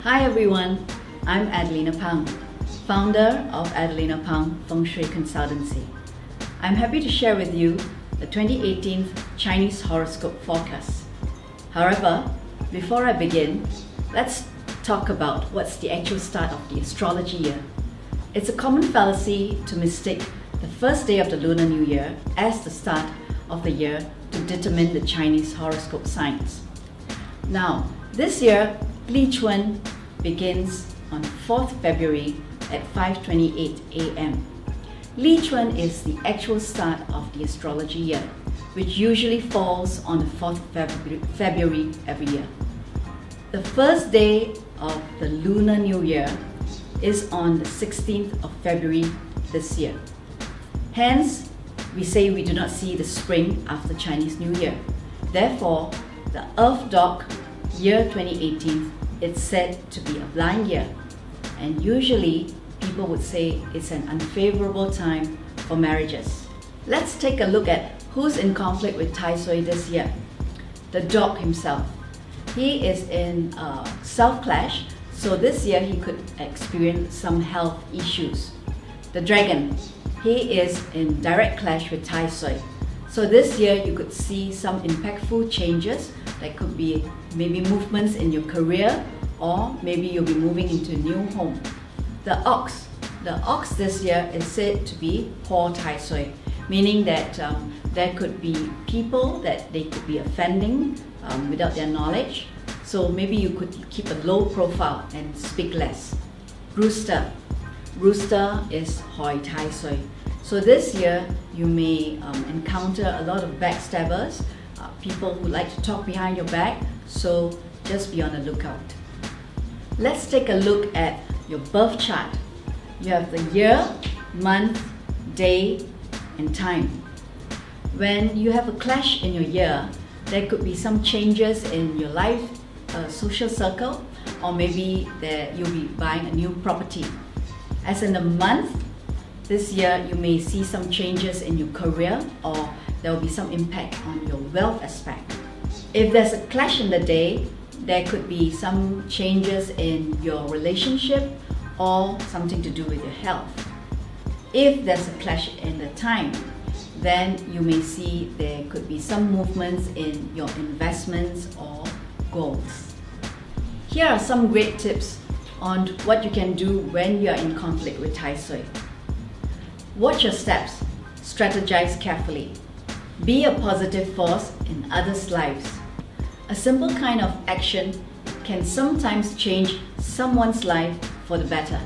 Hi everyone, I'm Adelina Pang, founder of Adelina Pang Fengshui Consultancy. I'm happy to share with you the 2018 Chinese horoscope forecast. However, before I begin, let's talk about what's the actual start of the astrology year. It's a common fallacy to mistake the first day of the Lunar New Year as the start of the year to determine the Chinese horoscope signs. Now, this year, Li Chun begins on 4th February at 5:28 a.m. Li Chun is the actual start of the astrology year, which usually falls on the 4th February every year. The first day of the Lunar New Year is on the 16th of February this year. Hence, we say we do not see the spring after Chinese New Year. Therefore, the Earth Dog year 2018 is said to be a blind year, and usually people would say it's an unfavorable time for marriages. Let's take a look at who's in conflict with Tai Sui this year. The dog himself. He is in self-clash, so this year he could experience some health issues. The dragon. He is in direct clash with Tai Sui. So this year you could see some impactful changes. That could be maybe movements in your career, or maybe you'll be moving into a new home. The ox. The ox this year is said to be poor Tai Sui, meaning that there could be people that they could be offending without their knowledge. So maybe you could keep a low profile and speak less. Rooster. Rooster is hoi Tai Sui. So this year you may encounter a lot of backstabbers, people who like to talk behind your back, so just be on the lookout. Let's take a look at your birth chart. You have the year, month, day, and time. When you have a clash in your year, there could be some changes in your life, social circle, or maybe that you'll be buying a new property. As in the month, this year you may see some changes in your career, or there will be some impact on your wealth aspect. If there's a clash in the day, there could be some changes in your relationship or something to do with your health. If there's a clash in the time, then you may see there could be some movements in your investments or goals. Here are some great tips on what you can do when you are in conflict with Tai Sui. Watch your steps, strategize carefully. Be a positive force in others' lives. A simple kind of action can sometimes change someone's life for the better.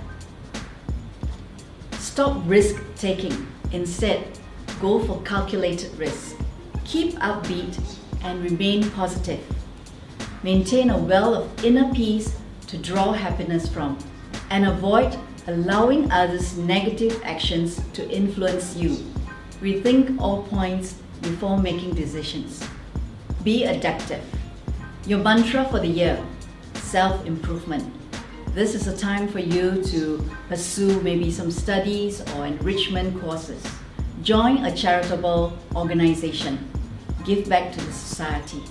Stop risk-taking. Instead, go for calculated risk. Keep upbeat and remain positive. Maintain a well of inner peace to draw happiness from, and avoid allowing others' negative actions to influence you. Rethink all points before making decisions. Be adaptive. Your mantra for the year, self-improvement. This is a time for you to pursue maybe some studies or enrichment courses. Join a charitable organization. Give back to the society.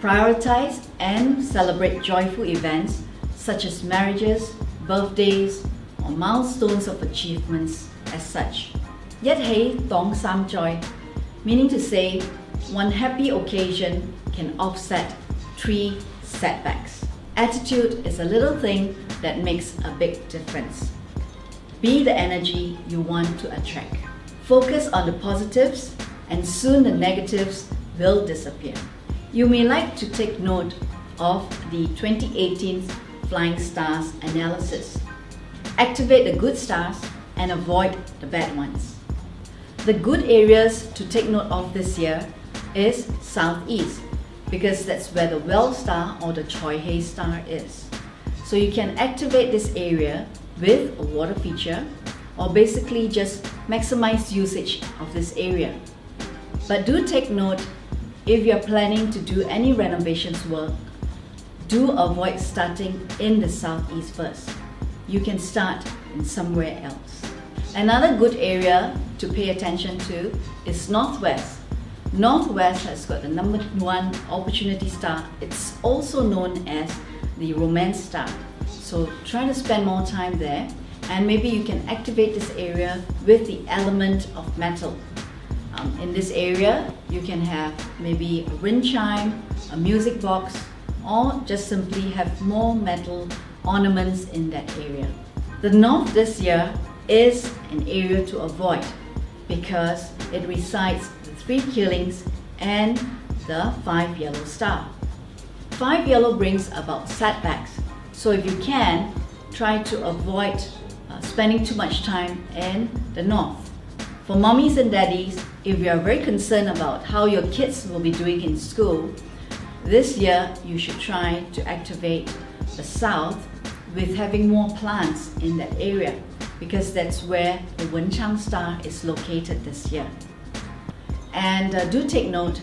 Prioritize and celebrate joyful events such as marriages, birthdays, or milestones of achievements as such. Yet hei tong sam joy, meaning to say one happy occasion can offset 3 setbacks. Attitude is a little thing that makes a big difference. Be the energy you want to attract. Focus on the positives, and soon the negatives will disappear. You may like to take note of the 2018 Flying Stars analysis. Activate the good stars and avoid the bad ones. The good areas to take note of this year is Southeast, because that's where the Well star or the Choi Hei star is. So you can activate this area with a water feature, or basically just maximize usage of this area. But do take note, if you're planning to do any renovations work, do avoid starting in the Southeast first. You can start in somewhere else. Another good area to pay attention to is Northwest. Northwest has got the number 1 opportunity star. It's also known as the romance star. So try to spend more time there, and maybe you can activate this area with the element of metal. In this area, you can have maybe a wind chime, a music box, or just simply have more metal ornaments in that area. The north this year is an area to avoid because it recites the 3 killings and the 5 yellow star. 5 yellow brings about setbacks, so if you can, try to avoid spending too much time in the north. For mommies and daddies, if you are very concerned about how your kids will be doing in school, this year you should try to activate the south with having more plants in that area, because that's where the Wenchang star is located this year. And do take note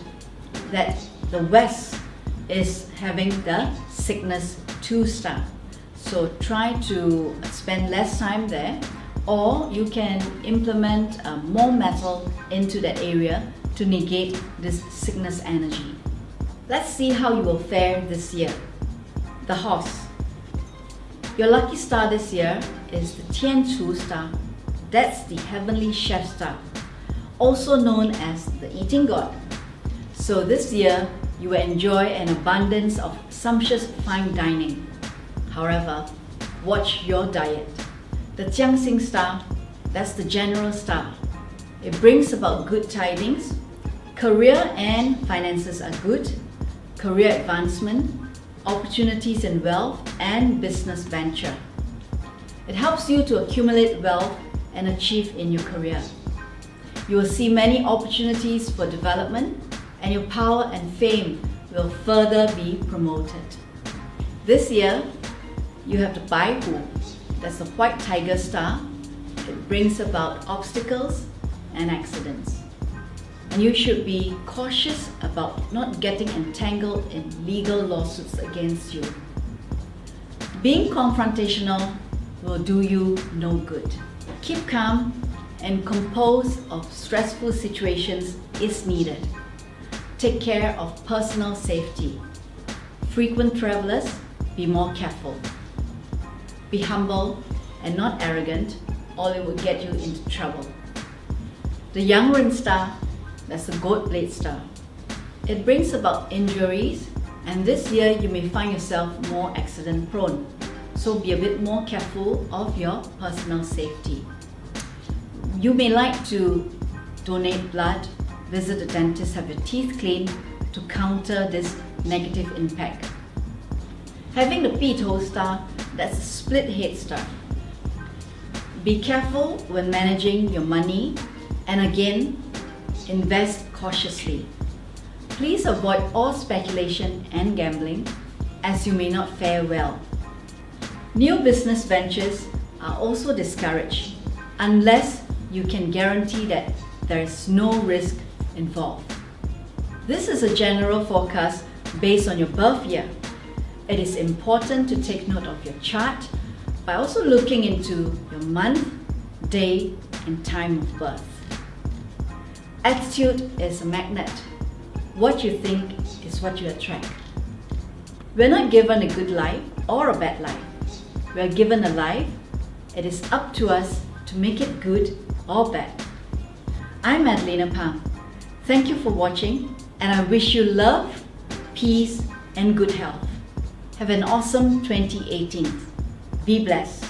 that the west is having the Cygnus 2 star. So try to spend less time there, or you can implement more metal into that area to negate this Cygnus energy. Let's see how you will fare this year. The horse. Your lucky star this year is the Tianchu star. That's the heavenly chef star, also known as the eating god. So this year, you will enjoy an abundance of sumptuous fine dining. However, watch your diet. The Jiangxing star, that's the general star. It brings about good tidings. Career and finances are good. Career advancement, opportunities in wealth and business venture. It helps you to accumulate wealth and achieve in your career. You will see many opportunities for development, and your power and fame will further be promoted. This year, you have the Baihu, that's the white tiger star. It brings about obstacles and accidents. And you should be cautious about not getting entangled in legal lawsuits against you. Being confrontational will do you no good. Keep calm and composed of stressful situations is needed. Take care of personal safety. Frequent travelers, be more careful. Be humble and not arrogant, or it will get you into trouble. The Yang star, that's the goat blade star. It brings about injuries, and this year you may find yourself more accident prone. So be a bit more careful of your personal safety. You may like to donate blood, visit a dentist, have your teeth cleaned to counter this negative impact. Having the Pito star, that's a split head star. Be careful when managing your money, and again, invest cautiously. Please avoid all speculation and gambling, as you may not fare well. New business ventures are also discouraged unless you can guarantee that there is no risk involved. This is a general forecast based on your birth year. It is important to take note of your chart by also looking into your month, day, and time of birth. Attitude is a magnet. What you think is what you attract. We're not given a good life or a bad life. We are given a life. It is up to us to make it good or bad. I'm Adelina Pang. Thank you for watching, and I wish you love, peace, and good health. Have an awesome 2018. Be blessed.